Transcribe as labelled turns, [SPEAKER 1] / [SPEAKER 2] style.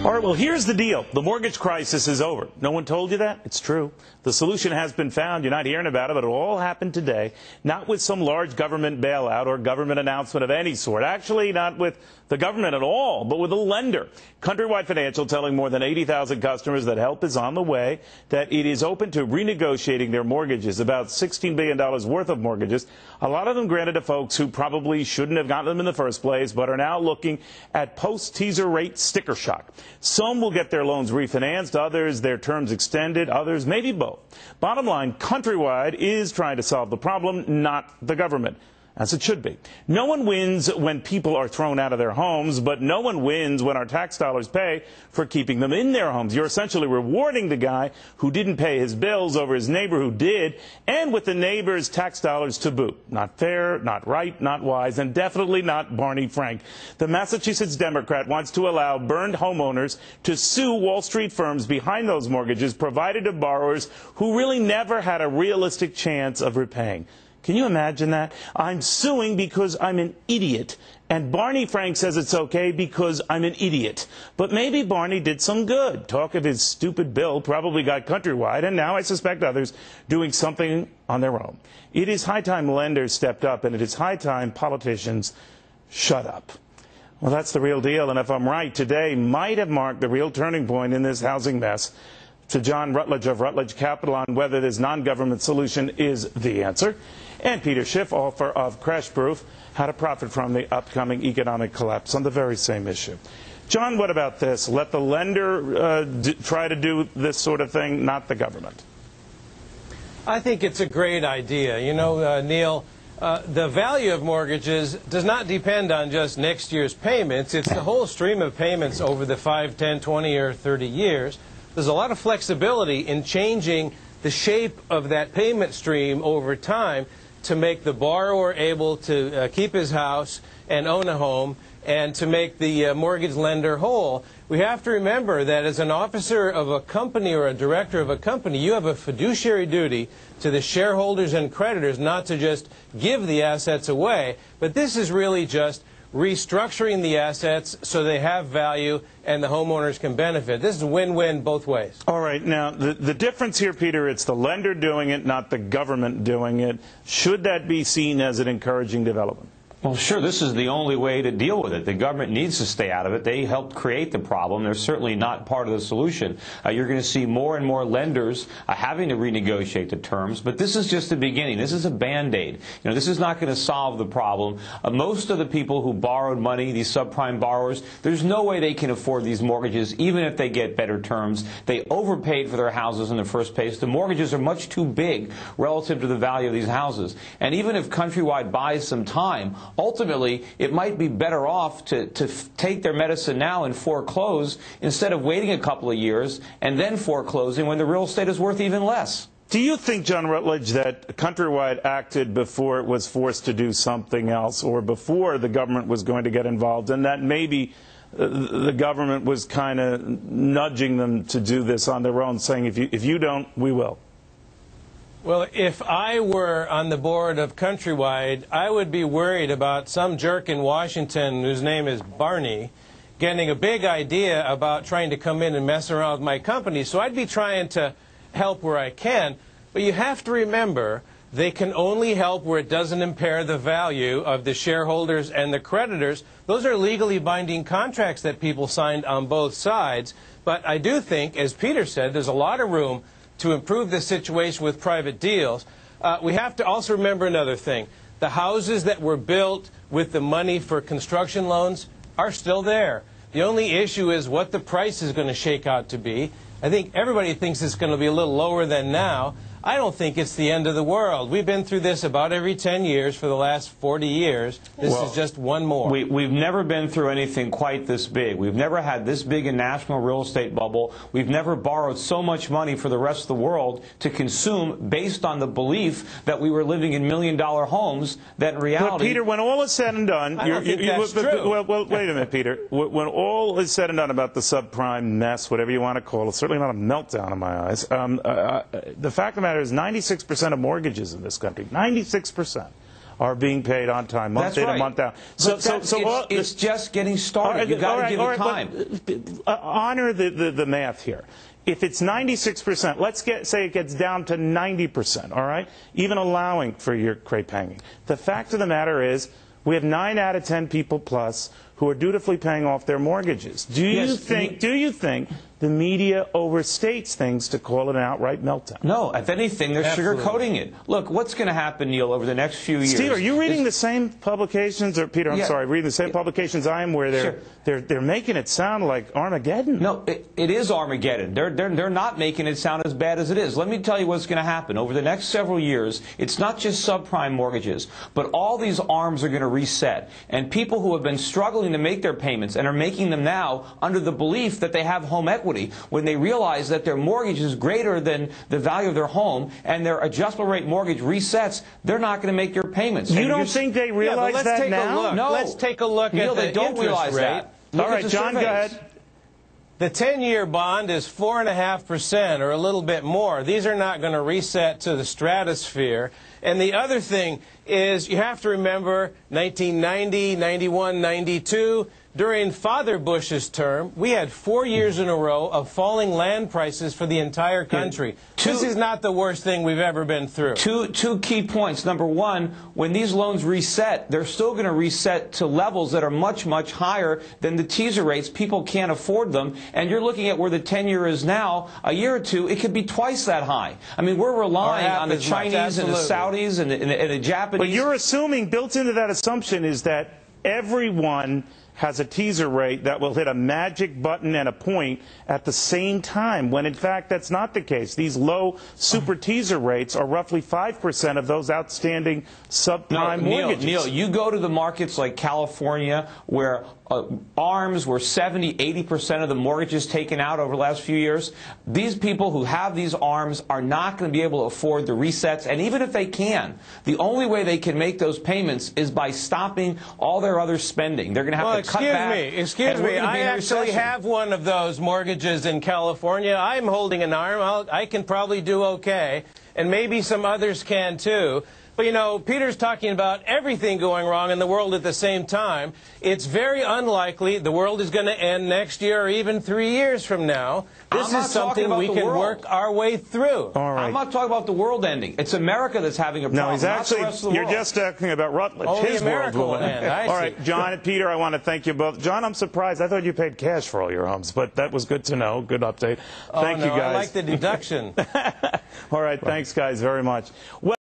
[SPEAKER 1] All right, well, here's the deal. The mortgage crisis is over. No one told you that? It's true. The solution has been found. You're not hearing about it, but it all happened today. Not with some large government bailout or government announcement of any sort. Actually, not with the government at all, but with a lender. Countrywide Financial telling more than 80,000 customers that help is on the way, that it is open to renegotiating their mortgages, about $16 billion worth of mortgages. A lot of them granted to folks who probably shouldn't have gotten them in the first place, but are now looking at post-teaser rate sticker shock. Some will get their loans refinanced, others their terms extended, others maybe both. Bottom line, Countrywide is trying to solve the problem, not the government. As it should be. No one wins when people are thrown out of their homes, but no one wins when our tax dollars pay for keeping them in their homes. You're essentially rewarding the guy who didn't pay his bills over his neighbor who did, and with the neighbor's tax dollars to boot. Not fair, not right, not wise, and definitely not Barney Frank. The Massachusetts Democrat wants to allow burned homeowners to sue Wall Street firms behind those mortgages provided to borrowers who really never had a realistic chance of repaying. Can you imagine that? I'm suing because I'm an idiot. And Barney Frank says it's okay because I'm an idiot. But maybe Barney did some good. Talk of his stupid bill probably got Countrywide, and now I suspect others doing something on their own. It is high time lenders stepped up, and it is high time politicians shut up. Well, that's the real deal, and if I'm right, today might have marked the real turning point in this housing mess. To John Rutledge of Rutledge Capital on whether this non-government solution is the answer. And Peter Schiff, author of Crash Proof, How to Profit from the Upcoming Economic Collapse on the very same issue. John, what about this? Let the lender try to do this sort of thing, not the government.
[SPEAKER 2] I think it's a great idea. You know, Neil, the value of mortgages does not depend on just next year's payments. It's the whole stream of payments over the 5, 10, 20, or 30 years. There's a lot of flexibility in changing the shape of that payment stream over time to make the borrower able to keep his house and own a home, and to make the mortgage lender whole. We have to remember that as an officer of a company or a director of a company, you have a fiduciary duty to the shareholders and creditors not to just give the assets away, but this is really just restructuring the assets so they have value and the homeowners can benefit. This is a win-win both ways.
[SPEAKER 1] All right. Now, the difference here, Peter, it's the lender doing it, not the government doing it. Should that be seen as an encouraging development?
[SPEAKER 3] Well, sure, this is the only way to deal with it. The government needs to stay out of it. They helped create the problem. They're certainly not part of the solution. You're going to see more and more lenders having to renegotiate the terms, but this is just the beginning. This is a Band-Aid. You know, this is not going to solve the problem. Most of the people who borrowed money, these subprime borrowers, there's no way they can afford these mortgages, even if they get better terms. They overpaid for their houses in the first place. The mortgages are much too big relative to the value of these houses. And even if Countrywide buys some time, ultimately, it might be better off to take their medicine now and foreclose instead of waiting a couple of years and then foreclosing when the real estate is worth even less.
[SPEAKER 1] Do you think, John Rutledge, that Countrywide acted before it was forced to do something else, or before the government was going to get involved, and that maybe the government was kind of nudging them to do this on their own, saying, if you don't, we will?
[SPEAKER 2] Well, if I were on the board of Countrywide, I would be worried about some jerk in Washington whose name is Barney getting a big idea about trying to come in and mess around with my company. So I'd be trying to help where I can. But you have to remember, they can only help where it doesn't impair the value of the shareholders and the creditors. Those are legally binding contracts that people signed on both sides. But I do think, as Peter said, there's a lot of room to improve the situation with private deals. We have to also remember another thing. The houses that were built with the money for construction loans are still there. The only issue is what the price is going to shake out to be. I think everybody thinks it's going to be a little lower than now. I don't think it's the end of the world. We've been through this about every 10 years for the last 40 years. This is just one more.
[SPEAKER 3] We've never been through anything quite this big. We've never had this big a national real estate bubble. We've never borrowed so much money for the rest of the world to consume based on the belief that we were living in million-dollar homes, that in reality...
[SPEAKER 1] But, Peter, when all is said and done...
[SPEAKER 2] I don't think that's true.
[SPEAKER 1] Well, wait a minute, Peter. When all is said and done about the subprime mess, whatever you want to call it, certainly not a meltdown in my eyes, the fact of the matter is 96% of mortgages in this country, 96%, are being paid on time, month in and month out.
[SPEAKER 3] It's just getting started. You've got to give it time.
[SPEAKER 1] Honor the math here. If it's 96%, let's say it gets down to 90%, all right? Even allowing for your crepe hanging. The fact of the matter is, we have 9 out of 10 people plus who are dutifully paying off their mortgages. Do you think the media overstates things to call it an outright meltdown?
[SPEAKER 3] No, if anything, they're sugarcoating it. Look, what's going to happen, Neil, over the next few years?
[SPEAKER 1] Steve, are you reading the same publications, or Peter, I'm sorry, reading the same publications I am, where they're making it sound like Armageddon?
[SPEAKER 3] No, it is Armageddon. They're not making it sound as bad as it is. Let me tell you what's going to happen. Over the next several years, it's not just subprime mortgages, but all these arms are going to reset. And people who have been struggling to make their payments and are making them now under the belief that they have home equity, when they realize that their mortgage is greater than the value of their home and their adjustable rate mortgage resets, they're not going to make their payments.
[SPEAKER 1] You don't think they realize that now?
[SPEAKER 2] No. Let's take a look
[SPEAKER 3] Neil,
[SPEAKER 2] at the
[SPEAKER 3] they don't
[SPEAKER 2] interest
[SPEAKER 3] realize
[SPEAKER 2] rate.
[SPEAKER 3] that.
[SPEAKER 1] All right, John, go ahead.
[SPEAKER 2] The 10-year bond is 4.5% or a little bit more. These are not going to reset to the stratosphere. And the other thing is, you have to remember 1990, 91, 92. During Father Bush's term, we had 4 years in a row of falling land prices for the entire country. This is not the worst thing we've ever been through.
[SPEAKER 3] Two key points. Number one, when these loans reset, they're still going to reset to levels that are much, much higher than the teaser rates. People can't afford them. And you're looking at where the 10-year is now. A year or two, it could be twice that high. I mean, we're relying on the Chinese and the Saudis and the Japanese.
[SPEAKER 1] But you're assuming, built into that assumption, is that everyone has a teaser rate that will hit a magic button and a point at the same time, when in fact that's not the case. These low super teaser rates are roughly 5% of those outstanding subprime mortgages.
[SPEAKER 3] Neil, you go to the markets like California, where ARMs were 70, 80% of the mortgages taken out over the last few years. These people who have these ARMs are not going to be able to afford the resets, and even if they can, the only way they can make those payments is by stopping all their other spending. They're going to have to cut back.
[SPEAKER 2] Excuse me, I actually have one of those mortgages in California. I'm holding an ARM. I can probably do okay, and maybe some others can too. But, you know, Peter's talking about everything going wrong in the world at the same time. It's very unlikely the world is going to end next year or even 3 years from now. This is something we can work our way through.
[SPEAKER 1] All right.
[SPEAKER 3] I'm not talking about the world ending. It's America that's having a problem.
[SPEAKER 1] No, he's actually,
[SPEAKER 3] not the rest of the
[SPEAKER 1] you're
[SPEAKER 3] world.
[SPEAKER 1] just talking about Rutledge. His world will end. All right, John and Peter, I want to thank you both. John, I'm surprised. I thought you paid cash for all your homes, but that was good to know. Good update. Thank you, guys.
[SPEAKER 2] I like the deduction.
[SPEAKER 1] All right, thanks, guys, very much. Well,